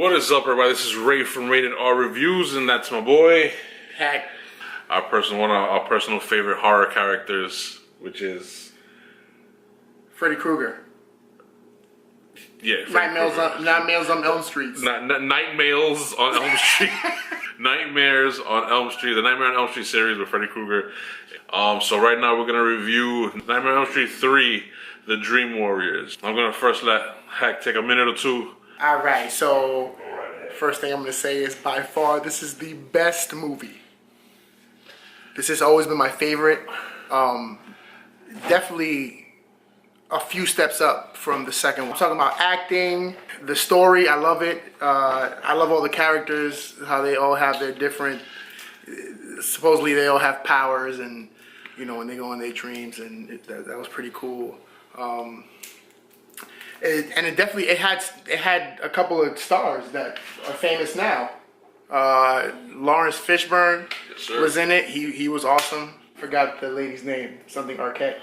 What is up, everybody? This is Ray from Rated R Reviews, and that's my boy Heck. One of our personal favorite horror characters, which is Freddy Kruger. Yeah, Nightmares on Elm Street. Nightmares on Elm Street. Nightmares on Elm Street. The Nightmare on Elm Street series with Freddy Kruger. So right now we're gonna review Nightmare on Elm Street 3, The Dream Warriors. I'm gonna first let Heck take a minute or two. Alright, so first thing I'm gonna say is by far this is the best movie. This has always been my favorite. Definitely a few steps up from the second one. I'm talking about acting, the story, I love it. I love all the characters, how they all have their different, supposedly they all have powers, and you know, when they go in their dreams, and that was pretty cool. It had a couple of stars that are famous now. Lawrence Fishburne was in it. He was awesome. Forgot the lady's name. Something Arquette.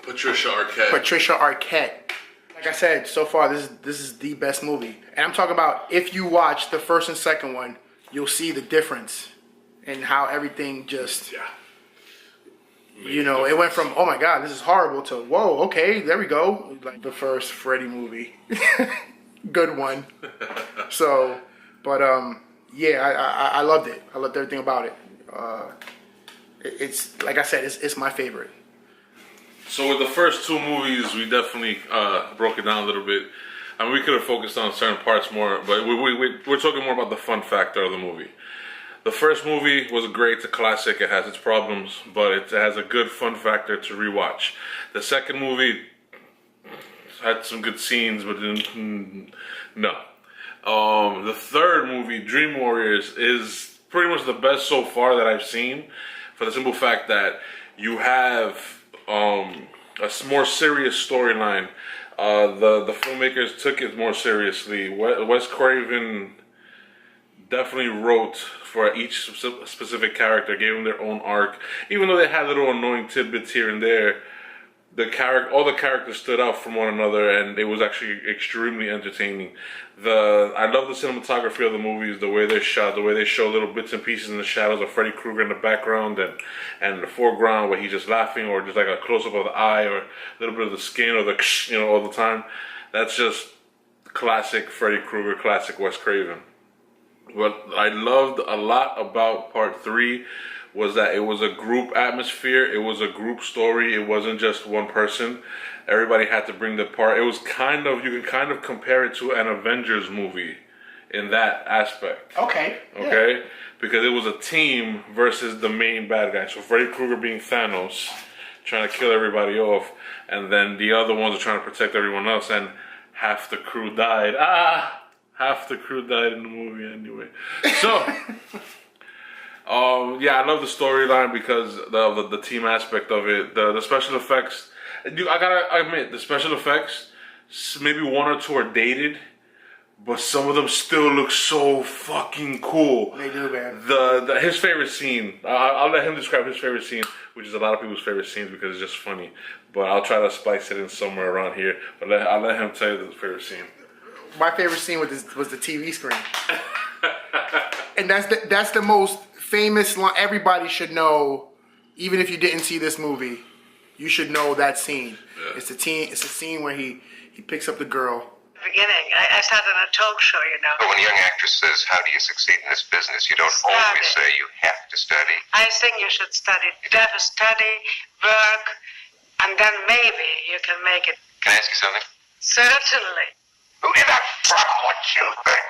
Patricia Arquette. Patricia Arquette. Like I said, so far this is the best movie. And I'm talking about, if you watch the first and second one, you'll see the difference in how everything just, you know, it went from, oh my god, this is horrible, to, whoa, okay, there we go. Like the first Freddy movie. Good one. So, but yeah, I loved it. I loved everything about it. It's, like I said, it's my favorite. So with the first two movies, we definitely broke it down a little bit. I mean, we could have focused on certain parts more, but we're talking more about the fun factor of the movie. The first movie was great, it's a classic, it has its problems, but it has a good fun factor to rewatch. The second movie had some good scenes, but then, no. The third movie, Dream Warriors, is pretty much the best so far that I've seen, for the simple fact that you have a more serious storyline. The filmmakers took it more seriously. Wes Craven definitely wrote for each specific character, gave them their own arc. Even though they had little annoying tidbits here and there, all the characters stood out from one another, and it was actually extremely entertaining. I love the cinematography of the movies, the way they're shot, the way they show little bits and pieces in the shadows of Freddy Krueger in the background, and in the foreground where he's just laughing, or just like a close-up of the eye, or a little bit of the skin, or the all the time. That's just classic Freddy Krueger, classic Wes Craven. What I loved a lot about part 3 was that it was a group atmosphere, it was a group story, it wasn't just one person. Everybody had to bring their part. It was kind of, you can kind of compare it to an Avengers movie in that aspect. Okay. Okay? Yeah. Because it was a team versus the main bad guy. So Freddy Krueger being Thanos, trying to kill everybody off, and then the other ones are trying to protect everyone else, and half the crew died. Half the crew died in the movie anyway. So, yeah, I love the storyline because of the team aspect of it. The special effects, I gotta admit, the special effects, maybe one or two are dated, but some of them still look so fucking cool. They do, man. His favorite scene, I'll let him describe his favorite scene, which is a lot of people's favorite scenes because it's just funny. But I'll try to spice it in somewhere around here. But I'll let him tell you the favorite scene. My favorite scene was the TV screen. And that's the most famous line. Everybody should know, even if you didn't see this movie, you should know that scene. Yeah. It's a scene where he picks up the girl. Beginning, I started on a talk show, you know. When a young actress says, how do you succeed in this business, you don't always say you have to study. I think you should study. You have to study, work, and then maybe you can make it. Can I ask you something? Certainly. Who in the fuck would you think?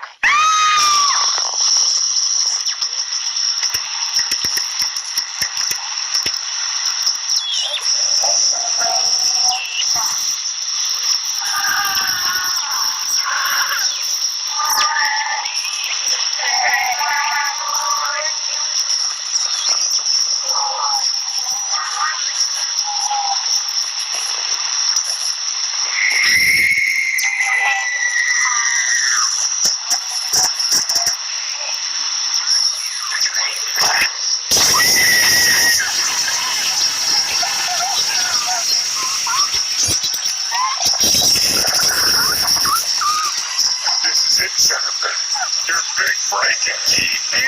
breaking TV.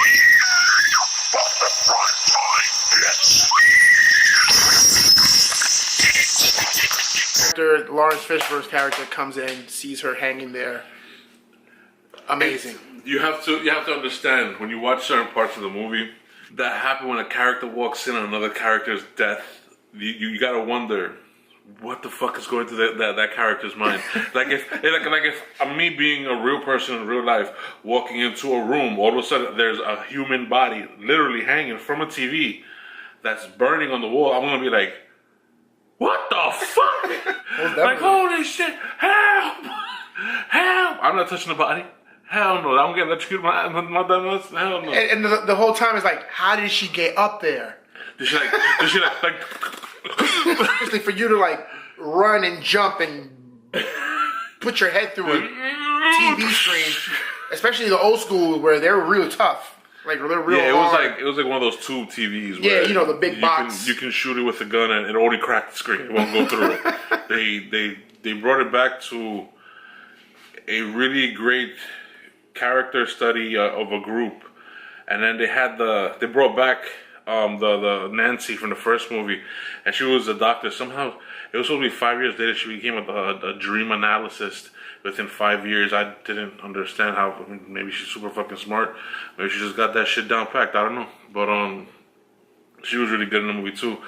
From the front line, bitch. After Lawrence Fishburne's character comes in, sees her hanging there. Amazing. You have to understand when you watch certain parts of the movie that happen when a character walks in on another character's death. You gotta wonder what the fuck is going through that character's mind. like if me being a real person in real life walking into a room, all of a sudden there's a human body literally hanging from a TV that's burning on the wall. I'm gonna be like, what the fuck? Like, holy shit, help! Help! I'm not touching the body. Hell no, I'm getting electrocuted my dumbass. Hell no. And the whole time is like, how did she get up there? Did she like Especially for you to like run and jump and put your head through a TV screen, especially the old school where they're real tough. Like they're real hard. It was like one of those tube TVs. Yeah, where you know, the big box. You can shoot it with a gun and it only cracked the screen. It won't go through it. They brought it back to a really great character study of a group, and then they brought back the Nancy from the first movie, and she was a doctor. Somehow it was supposed to be 5 years later she became a dream analyst. Within 5 years, I didn't understand how. I mean, maybe she's super fucking smart. Maybe she just got that shit down packed. I don't know, but she was really good in the movie too.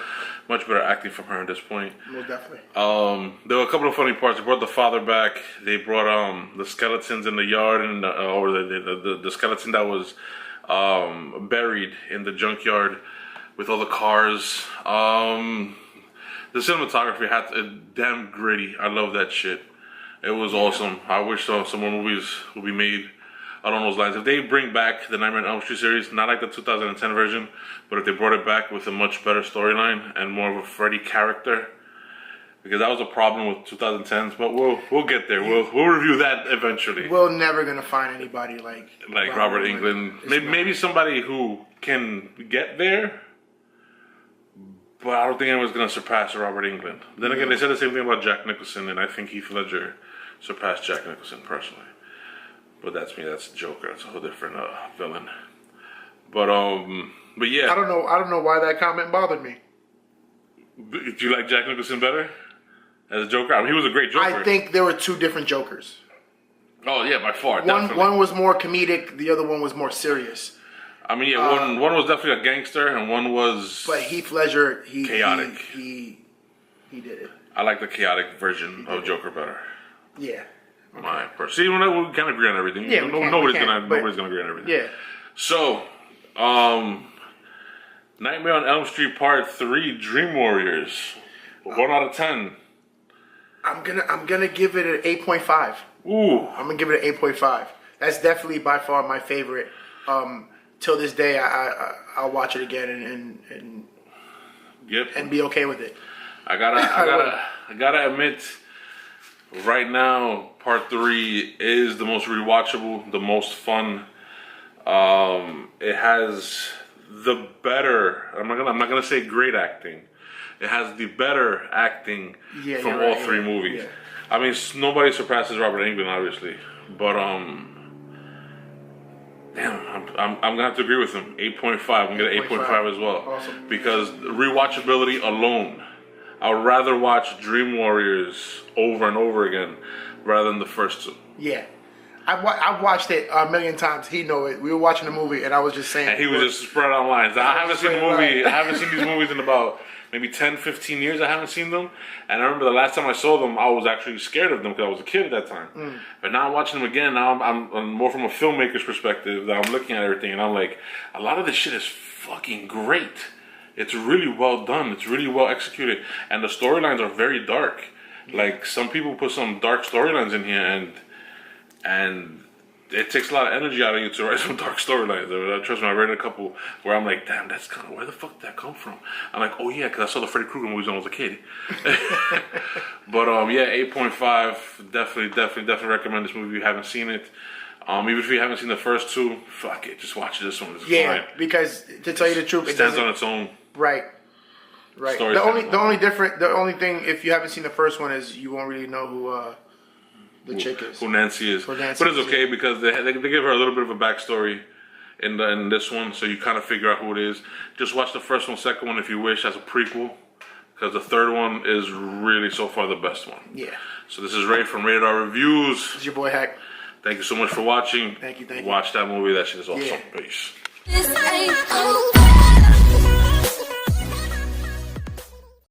Much better acting from her at this point. Most definitely. There were a couple of funny parts. They brought the father back. They brought the skeletons in the yard, and or the skeleton that was buried in the junkyard with all the cars. The cinematography had damn gritty. I love that shit. It was awesome. I wish some more movies would be made along those lines. If they bring back the Nightmare on Elm Street series, not like the 2010 version, but if they brought it back with a much better storyline and more of a Freddy character, because that was a problem with 2010s. But we'll get there. We'll review that eventually. We're never gonna find anybody like Robert Englund. Maybe somebody who can get there. But I don't think anyone's going to surpass Robert Englund. Then again, they said the same thing about Jack Nicholson, and I think Heath Ledger surpassed Jack Nicholson personally. But that's me. That's Joker. That's a whole different villain. But yeah. I don't know why that comment bothered me. Do you like Jack Nicholson better as a Joker? I mean, he was a great Joker. I think there were two different Jokers. Oh yeah, by far. One was more comedic. The other one was more serious. I mean, yeah, one was definitely a gangster, and one was. But Heath Ledger, chaotic. He did it. I like the chaotic version of Joker better. Yeah. Okay. My person. See, we can't agree on everything. Yeah, nobody's gonna agree on everything. Yeah. So, Nightmare on Elm Street Part 3: Dream Warriors. 1 out of 10. I'm gonna give it an 8.5. Ooh. I'm gonna give it an 8.5. That's definitely by far my favorite. Till this day, I'll watch it again and be okay with it. I gotta admit, right now, Part 3 is the most rewatchable, the most fun. It has the better. I'm not gonna say great acting. It has the better acting from all three movies. Yeah. I mean, nobody surpasses Robert Englund, obviously, but damn, I'm gonna have to agree with him. 8.5. I'm gonna get 8.5 as well. Awesome. Because rewatchability alone, I would rather watch Dream Warriors over and over again rather than the first two. Yeah, I've watched it a million times. He know it. We were watching the movie, and I was just saying. And he was just spread out lines. I haven't seen the movie. I haven't seen these movies in about maybe 10, 15 years. I haven't seen them. And I remember the last time I saw them, I was actually scared of them because I was a kid at that time. But now I'm watching them again. Now I'm more from a filmmaker's perspective. That I'm looking at everything, and I'm like, a lot of this shit is fucking great. It's really well done. It's really well executed. And the storylines are very dark. Like, some people put some dark storylines in here, and it takes a lot of energy out of you to write some dark storylines. Trust me, I read a couple where I'm like, damn, that's kind of, where the fuck did that come from? I'm like, oh yeah, because I saw the Freddy Kruger movies when I was a kid. But yeah, 8.5. Definitely recommend this movie if you haven't seen it. Even if you haven't seen the first two, fuck it, just watch this one. It's fine. Because to tell you the truth, it stands on its own. Right. The only thing, if you haven't seen the first one, is you won't really know the chick is. Who Nancy is. Who Nancy But it's is, okay because they give her a little bit of a backstory in this one, so you kind of figure out who it is. Just watch the first one, second one if you wish as a prequel, because the third one is really so far the best one. Yeah. So this is Ray from Rated R Reviews. This is your boy Heck. Thank you so much for watching. Thank you. Watch that movie. That shit is awesome. Yeah. Peace. This ain't over.